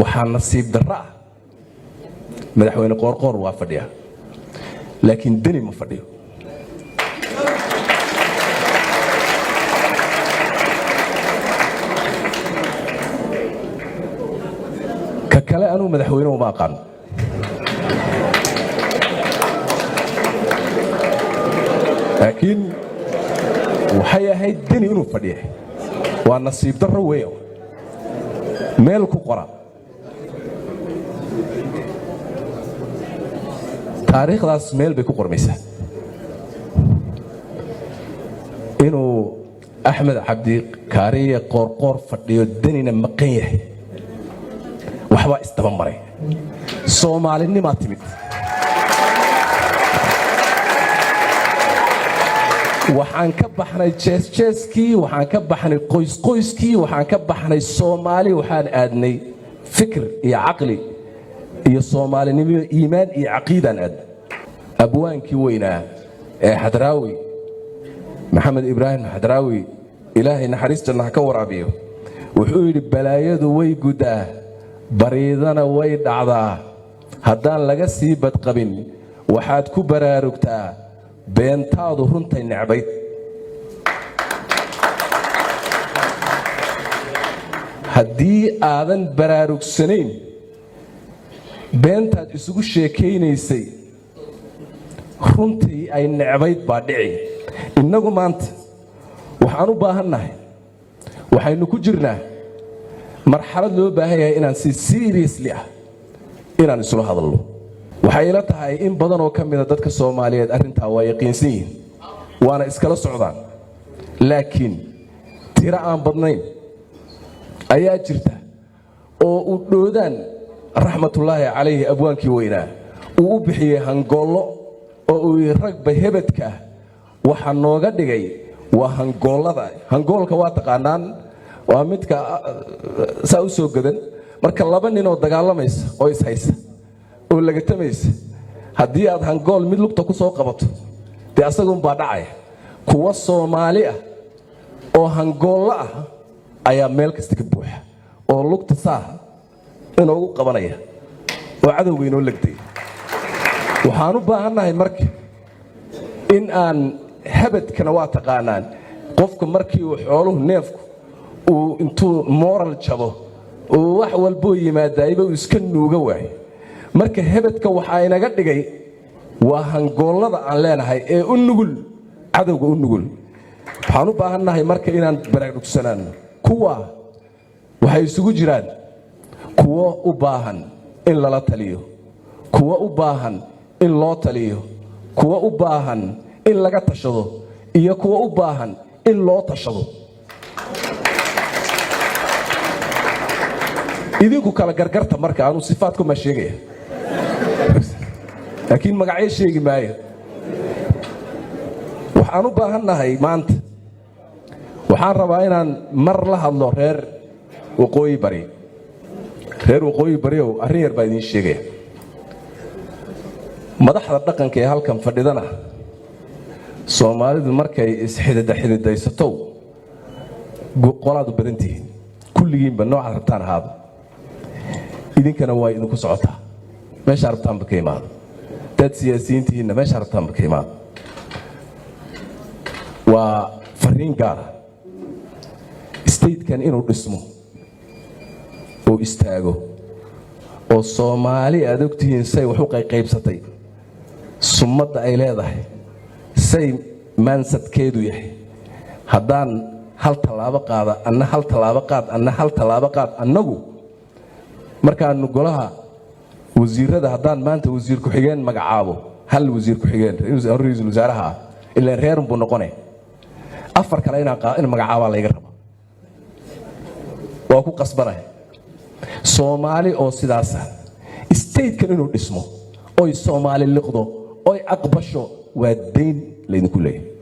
waxaa nasiib darro ah madaxweyne qoorqoor waa fadhiya laakiin deni ma fadhiyo ka kale anuu madaxweyne uma aqaan laakiin waxay ahayd deni inuu fadhiya waa nasiib darro weeyo meel ku qora taariikhdaas meel bay ku qormaysaa inuu axmed cabdi kaariye qoorqoor fadhiyo denina maqan yahay waxbaa isdaba maray soomaalinimaa timid waxaan ka baxnay jeesjeeskii waxaan ka baxnay qoysqoyskii waxaan ka baxnay soomaali waxaan aadnay fikir iyo caqli iyo soomaalinimo iimaan iyo caqiidaan aadnay abwaankii weynaa ee xadraawi maxamed ibraahim xadraawi ilaahay naxariis janna ka waraabiyo wuxuu yidhi balaayadu way gudaa bariidana way dhacdaa haddaan laga sii badqabin waxaad ku baraarugtaa beentaadu runtay necbayd haddii aadan baraarugsanayn beentaad isugu sheekaynaysay runtii ay necbayd baa dhici innagu maanta waxaan u baahannahay waxaynu ku jirnaa marxalad loo baahan yahay inaan si seriously ah inaan isula hadalno waxay ila tahay in badan oo ka mida dadka Soomaaliyeed arrintaa waa yaqiinsan yihiin waana iskala socdaan laakiin tira aan badnayn ayaa jirta oo u dhoodaan raxmatullaahi calayhi abwaankii weynaa uu u bixiyay hangoollo oo uu ragba hebadka waxa nooga dhigay waa hangoollada hangoolka waa taqaanaan waa midka saa u soo gadan marka laba nin oo dagaalamaysa oo is haysa oo laga tamaysa haddii aad hangool mid lugta ku soo qabato dee asagun baa dhacaya kuwa Soomaali ah oo hangoollo ah ayaa meel kasta ka buuxa oo lugta saa inoogu qabanaya oo cadowga inoo legday waxaan u baahannahay marka in aan habadkana waa taqaanaan qofka markii uu xooluhu neefku uu intuu moral jabo oo wax walbo yimaadayba uu iska nuuga waayo marka hebadka waxa inaga dhigay waa hangoollada aan leenahay ee u nugul cadowga u nugul waxaan u baahannahay marka inaan baraarugsanaan kuwa waxay isugu jiraan kuwa u baahan in lala taliyo kuwa u baahan in loo taliyo kuwa u baahan in laga tashado iyo kuwa u baahan in loo tashado idinku kala gargarta marka aanu sifaadku ma sheegaya laakiin magacyo sheegi maayo waxaan u baahannahay maanta waxaan rabaa inaan mar la hadlo reer waqooyi bari oo arrin yar baa idiin sheegaya madaxda dhaqanka ee halkan fadhidana Soomaalidu markay isxididaysato qolaadu badan tihiin kulligiinba nooca rabtaan ahaado idinkana waa idinku socotaa meesha rabtaan ba ka imaado dad siyaasiyiintiina meesha rabtaan ba ka imaado waa fariin gaar state-kan inuu dhismo oo istaago oo Soomaali aad ogtihiin say wax u qaybsatay sumadda ay leedahay say maansadkeedu yahay haddaan hal talaabo qaada anna hal talaabo qaad anna hal talaabo qaad annagu markaanu golaha wasiirada haddaan maanta wasiir ku xigeen magacaabo hal wasiir ku xigeen ra'iisul wasaaraha ilaa reer buu noqonay afar kale in magacaaba la iga rabo waa ku qasbanay Soomaali oo sidaas ah state-kan inuu dhismo oo Soomaali liqdo oo aqbasho waa deyn leedinku leeyahay